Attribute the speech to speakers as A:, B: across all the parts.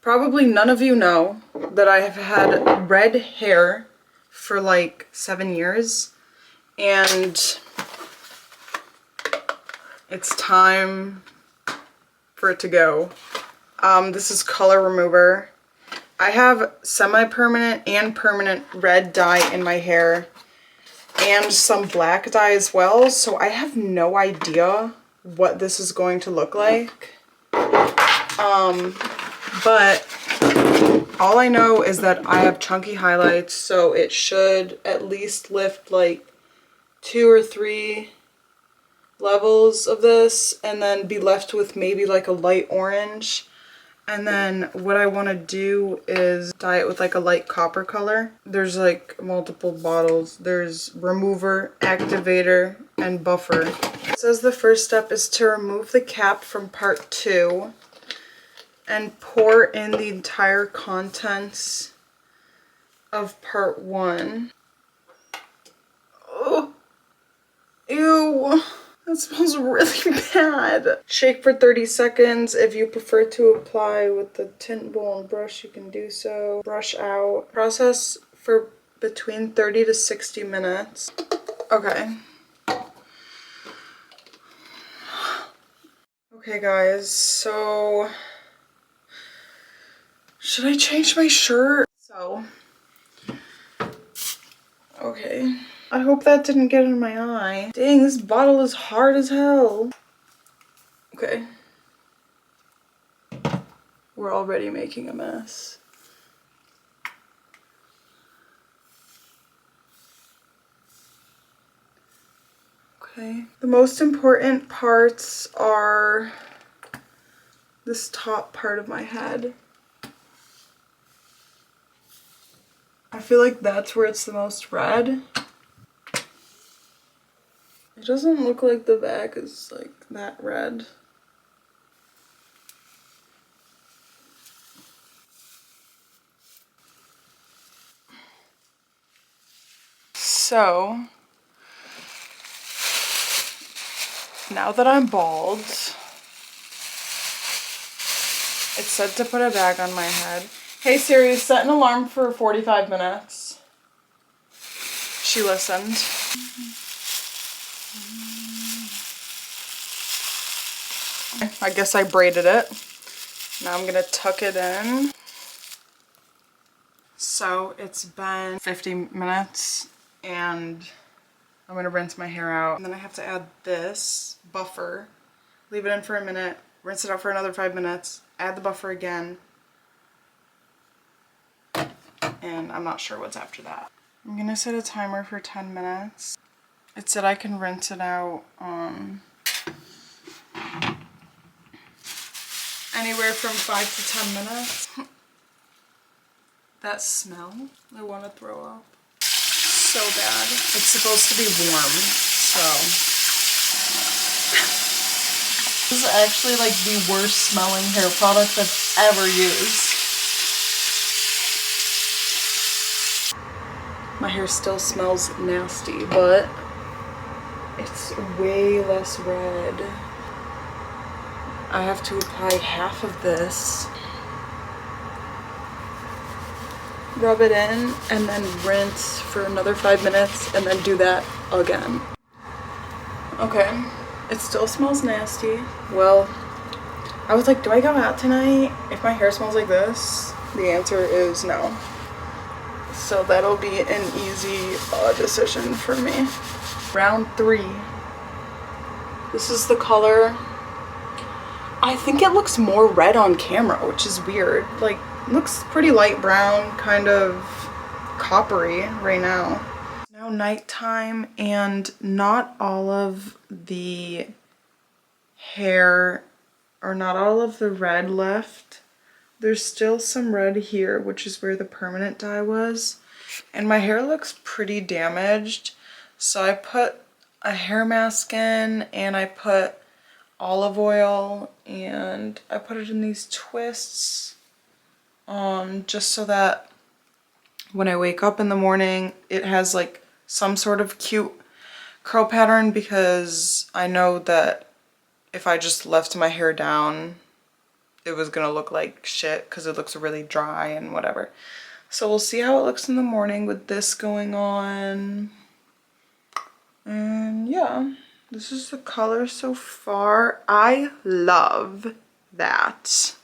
A: Probably none of you know that I have had red hair for like 7 years, and it's time for it to go. This is color remover. I have semi-permanent and permanent red dye in my hair and some black dye as well, so I have no idea what this is going to look like. But all I know is that I have chunky highlights, so it should at least lift like 2 or 3 levels of this, and then be left with maybe like a light orange. And then what I want to do is dye it with like a light copper color. There's like multiple bottles. There's remover, activator, and buffer. It says the first step is to remove the cap from part 2 and pour in the entire contents of part 1. Oh, ew. That smells really bad. Shake for 30 seconds. If you prefer to apply with the tint bowl and brush, you can do so. Brush out. Process for between 30 to 60 minutes. Okay. Okay, guys, so should I change my shirt? So, okay. I hope that didn't get in my eye. Dang, this bottle is hard as hell. Okay. We're already making a mess. Okay. The most important parts are this top part of my head. I feel like that's where it's the most red. It doesn't look like the back is like that red. So, now that I'm bald, it said to put a bag on my head. Hey Siri, set an alarm for 45 minutes. She listened. I guess I braided it. Now I'm gonna tuck it in. So it's been 50 minutes and I'm gonna rinse my hair out. And then I have to add this buffer, leave it in for a minute, rinse it out for another 5 minutes, add the buffer again, and I'm not sure what's after that. I'm gonna set a timer for 10 minutes. It said I can rinse it out anywhere from 5 to 10 minutes. That smell, I want to throw up so bad. It's supposed to be warm, so. This is actually like the worst smelling hair product I've ever used. My hair still smells nasty, but it's way less red. I have to apply half of this, rub it in, and then rinse for another 5 minutes, and then do that again. Okay, it still smells nasty. Well, I was like, do I go out tonight if my hair smells like this? The answer is no. So that'll be an easy decision for me. Round 3. This is the color. I think it looks more red on camera, which is weird. Like, it looks pretty light brown, kind of coppery right now. It's now nighttime and not all of the hair, or not all of the red left. There's still some red here, which is where the permanent dye was. And my hair looks pretty damaged. So I put a hair mask in, and I put olive oil, and I put it in these twists just so that when I wake up in the morning it has like some sort of cute curl pattern, because I know that if I just left my hair down it was gonna look like shit because it looks really dry and whatever. So we'll see how it looks in the morning with this going on. And yeah, this is the color so far. I love that.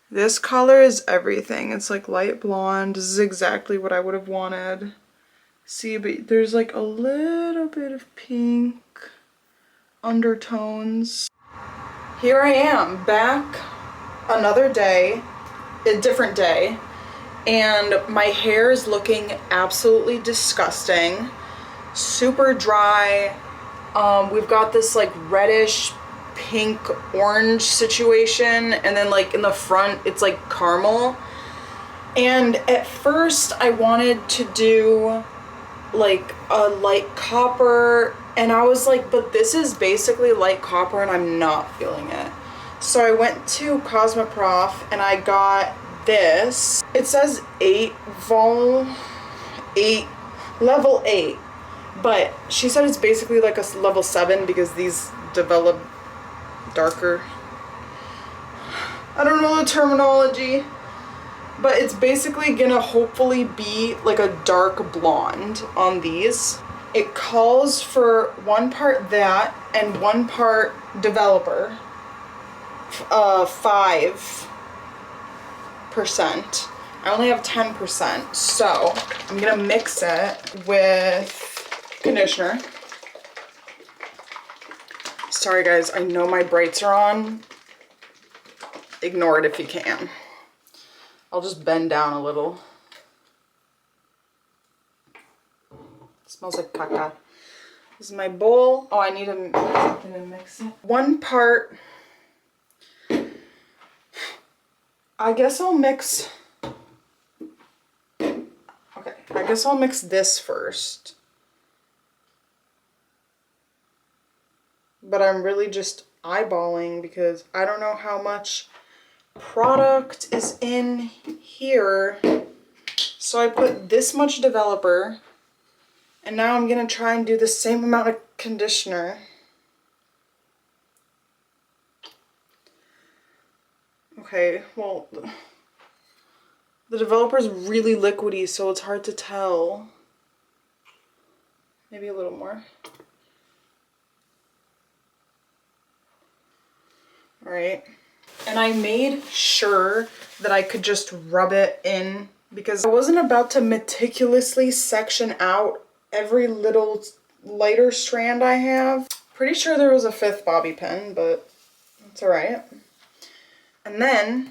A: This color is everything. It's like light blonde. This is exactly what I would have wanted. See, but there's like a little bit of pink undertones. Here I am, back another day, a different day, and my hair is looking absolutely disgusting. Super dry. We've got this like reddish pink orange situation, and then like in the front it's like caramel. And at first I wanted to do like a light copper, and I was like, but this is basically light copper and I'm not feeling it. So I went to Cosmoprof and I got this. It says 8 level 8, but she said it's basically like a level 7 because these develop darker. I don't know the terminology, but it's basically gonna hopefully be like a dark blonde on these. It calls for 1 part that and 1 part developer, 5%. I only have 10%, so I'm gonna mix it with conditioner. Sorry guys, I know my brights are on. Ignore it if you can. I'll just bend down a little. It smells like caca. This is my bowl. Oh, I need something to mix it. 1 part. I guess I'll mix. Okay, I guess I'll mix this first. But I'm really just eyeballing because I don't know how much product is in here. So I put this much developer, and now I'm gonna try and do the same amount of conditioner. Okay, well, the developer's really liquidy, so it's hard to tell. Maybe a little more. All right. And I made sure that I could just rub it in because I wasn't about to meticulously section out every little lighter strand I have. Pretty sure there was a 5th bobby pin, but that's all right. And then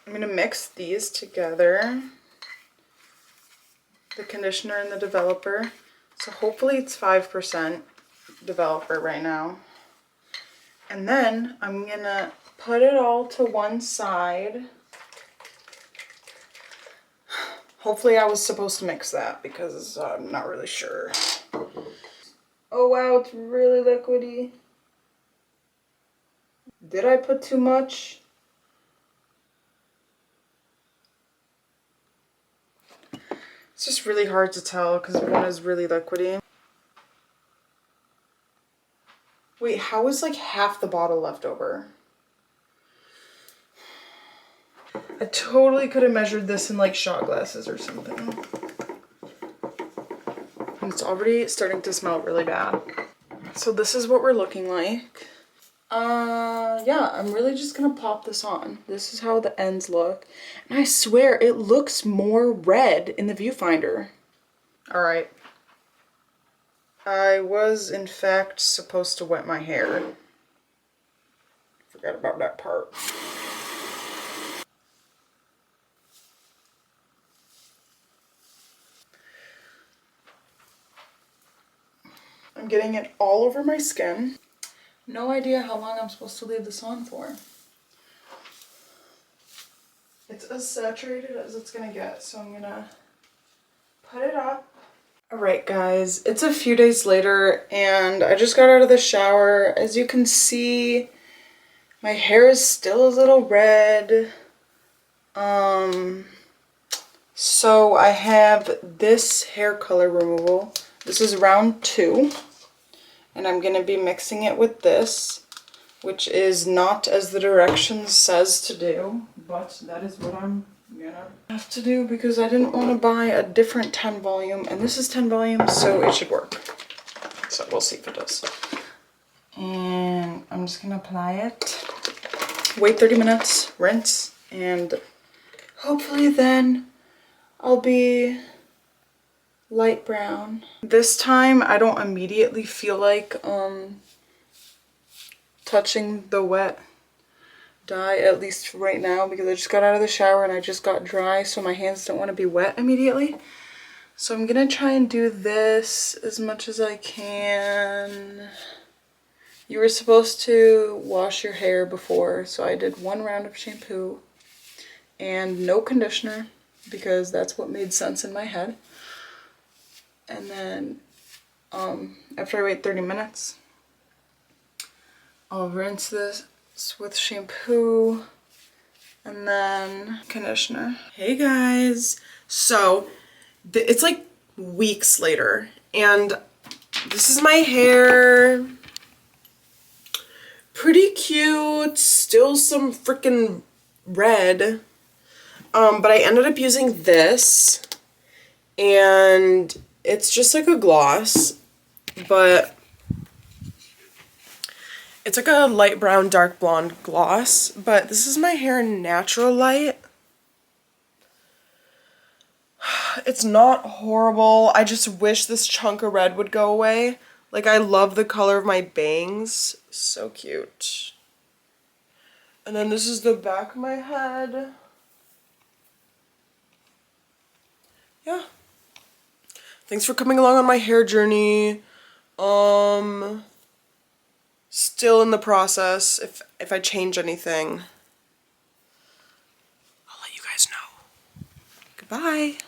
A: I'm gonna mix these together, the conditioner and the developer. So hopefully it's 5% developer right now. And then I'm gonna put it all to one side. Hopefully I was supposed to mix that because I'm not really sure. Oh wow, it's really liquidy. Did I put too much? It's just really hard to tell because one is really liquidy. Wait, how is like half the bottle left over? I totally could have measured this in like shot glasses or something. And it's already starting to smell really bad. So this is what we're looking like. Yeah, I'm really just gonna pop this on. This is how the ends look. And I swear it looks more red in the viewfinder. All right. I was in fact supposed to wet my hair. Forgot about that part. I'm getting it all over my skin. No idea how long I'm supposed to leave this on for. It's as saturated as it's gonna get, so I'm gonna put it up. Alright guys, it's a few days later and I just got out of the shower. As you can see, my hair is still a little red. So I have this hair color removal. This is round 2. And I'm going to be mixing it with this, which is not as the directions says to do, but that is what I'm gonna have to do because I didn't want to buy a different 10 volume, and this is 10 volume, so it should work. So we'll see if it does. And I'm just gonna apply it, wait 30 minutes, rinse, and hopefully then I'll be light brown. This time I don't immediately feel like touching the wet dye, at least right now, because I just got out of the shower and I just got dry, so my hands don't want to be wet immediately. So I'm gonna try and do this as much as I can. You were supposed to wash your hair before, so I did 1 round of shampoo and no conditioner because that's what made sense in my head. And then after I wait 30 minutes, I'll rinse this with shampoo and then conditioner. Hey guys, so it's like weeks later and this is my hair. Pretty cute, still some freaking red, but I ended up using this, and it's just like a gloss, but it's like a light brown, dark blonde gloss, but this is my hair in natural light. It's not horrible, I just wish this chunk of red would go away. Like, I love the color of my bangs. So cute. And then this is the back of my head. Yeah. Thanks for coming along on my hair journey. Still in the process. If I change anything, I'll let you guys know. Goodbye.